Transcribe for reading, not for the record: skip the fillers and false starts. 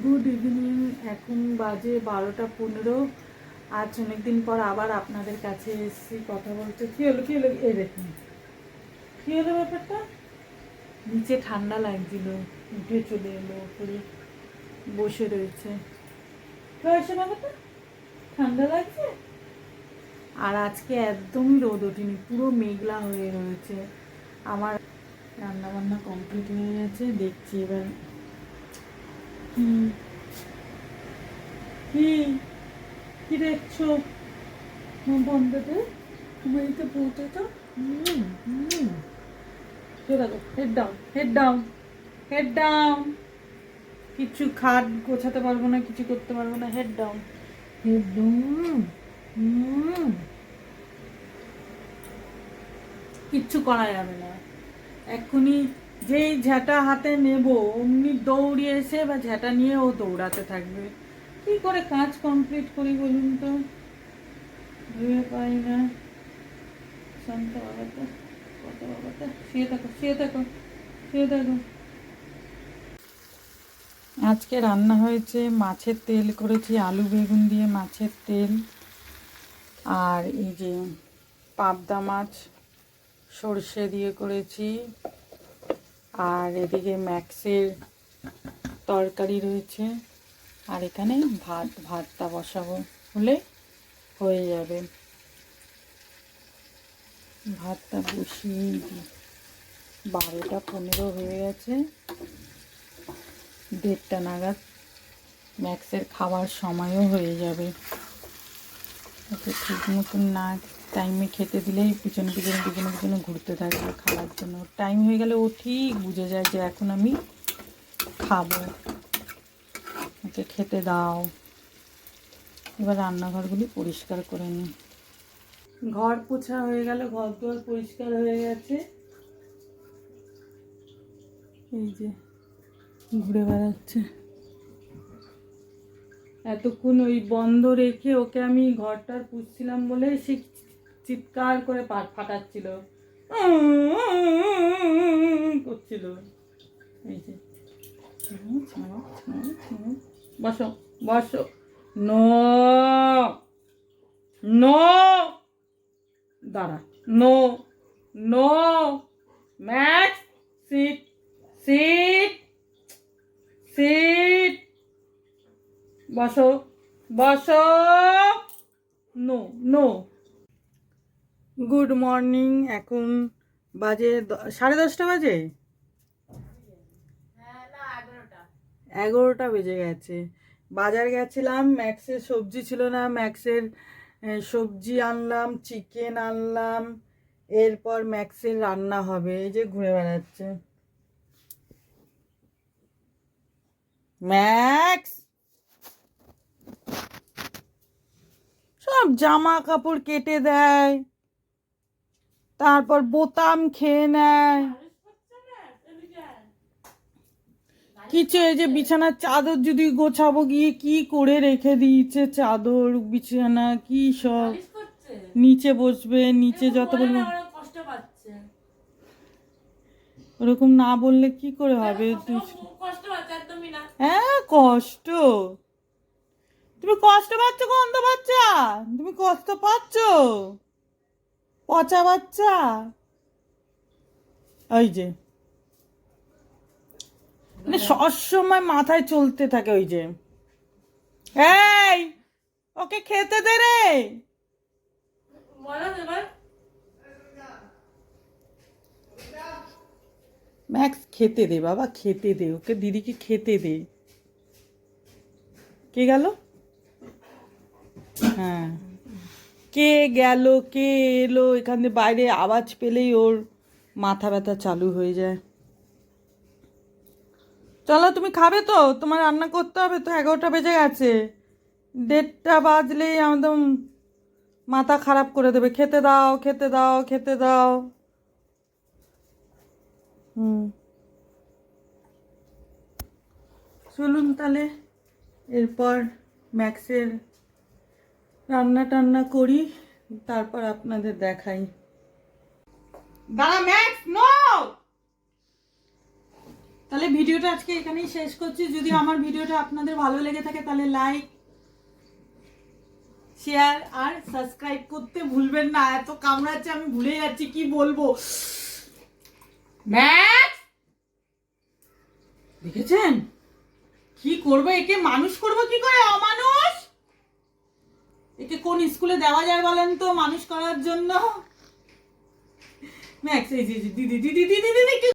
Good evening. এখন বাজে 12টা 15। আজ অনেকদিন পর আবার আপনাদের কাছে এসেছি, কথা বলতে। কী হলো কী হলো, এই দেখুন কী হলো ব্যাপারটা। নিচে ঠান্ডা লাগছিল, উঠে চলে এলো, করে বসে রয়েছে। কী হয়েছে ব্যাপারটা, ঠান্ডা লাগছে। আর আজকে একদমই রোদ ওঠেনি, পুরো মেঘলা হয়ে রয়েছে। আমার রান্নাবান্না কমপ্লিট হয়ে গেছে, দেখছি এবার কি কি কি দেখছো বন্ধুতে। ঘুমাইতে পৌঁছে তো দেখো, head down head down head down. কিছু খাট গোছাতে পারবো না, কিছু করতে পারবো না, হেড ডাউন হেড ডাউন। কিচ্ছু করা যাবে না এক্ষুনি। যেই ঝ্যাঁটা হাতে নেব অমনি দৌড়িয়ে এসে বা ঝ্যাঁটা নিয়ে ও দৌড়াতে থাকবে। কি করে কাজ কমপ্লিট করি বলুন তো, ভেবে পাই না। শান্ত বাবাটা, কত বাবাটা, শুয়ে থাকো শুয়ে থাকো শুয়ে থাকো। আজকে রান্না হয়েছে মাছের তেল করেছি, আলু বেগুন দিয়ে মাছের তেল। আর এই যে পাবদা মাছ সর্ষে দিয়ে করেছি। আর এদিকে ম্যাক্সের তরকারি রয়েছে। আর এখানে ভাতটা বসাবো, হলে হয়ে যাবে। ভাতটা বসিয়ে দিই। 12টা 15 হয়ে গেছে, 1:30টা নাগাদ ম্যাক্সের খাওয়ার সময়ও হয়ে যাবে। ওকে ঠিক মতন না টাইমে খেতে দিলেই পিছনে পিছনে পিছনে পিছনে ঘুরতে থাকবে খাওয়ার জন্য। টাইম হয়ে গেলে ও ঠিক বুঝে যায় যে এখন আমি খাবো, ওকে খেতে দাও। এবার রান্নাঘরগুলি পরিষ্কার করে নিই। ঘর পোছা হয়ে গেল, ঘর দুয়ার পরিষ্কার হয়ে গেছে। এই যে ঘুরে বেড়াচ্ছে। এতক্ষণ ওই বন্ধ রেখে ওকে আমি ঘরটার পুছছিলাম বলে সে চিৎকার করে ফাটাচ্ছিল, করছিল। এই যে বসো বসো, নো নো, দাঁড়া, no no, Max sit sit sit, বসো বসো, নো নো। Good morning. এখন বাজে 10:30 বাজে, 11টা বেজে গেছে। বাজার গেছিলাম, ম্যাক্সের সবজি ছিল না, ম্যাক্সের সবজি আনলাম, চিকেন আনলাম। এরপর ম্যাক্সের রান্না হবে। এই যে ঘুরে বেড়াচ্ছে ম্যাক্স, সব জামা কাপড় কেটে দেয়, তারপর বোতাম খেয়ে নেয়। কিছু এই যে বিছানার চাদর যদি গোছাবো গিয়ে কি করে রেখে দিয়েছে, চাদর বিছানা কি সব। নিচে বসবে, নিচে যত বলবো ওরকম না বললে কি করে হবে। হ্যাঁ কষ্ট, তুমি কষ্ট পাচ্ছ গন্ধ বাচ্চা, তুমি কষ্ট পাচ্ছ পচা বাচ্চা। ওই যে মানে সবসময় মাথায় চলতে থাকে ওই যে, এই ওকে খেতে দে রে। ম্যাক্স খেতে দে বাবা, খেতে দে ওকে, দিদিকে খেতে দে। কে গেল? হ্যাঁ, কে গেল কে এলো, এখানে বাইরে আওয়াজ পেলেই ওর মাথা ব্যথা চালু হয়ে যায়। চলো তুমি খাবে তো, তোমার রান্না করতে হবে তো, 11টা বেজে গেছে। 1:30টা বাজলেই একদম মাথা খারাপ করে দেবে। খেতে দাও খেতে দাও খেতে দাও। চলুন তাহলে এরপর ম্যাক্সের রান্না টান্না করি, তারপর আপনাদের দেখাই। দাঁড়া ম্যাক্স, নো তাহলে ভিডিওটা আজকে এখানেই শেষ করছি। যদি আমার ভিডিওটা আপনাদের ভালো লেগে থাকে তাহলে লাইক, শেয়ার আর সাবস্ক্রাইব করতে ভুলবেন না। এত কামড়াচ্ছে আমি ভুলে যাচ্ছি কি বলবো। ম্যাক্স দেখেছেন কি করবো, একে মানুষ করবো কি করে, অমানুষ। একে কোন স্কুলে দেওয়া যায় বলেন তো মানুষ করার জন্য? ম্যাক্স এই দিদি দিদি দিদি দিদি দিদি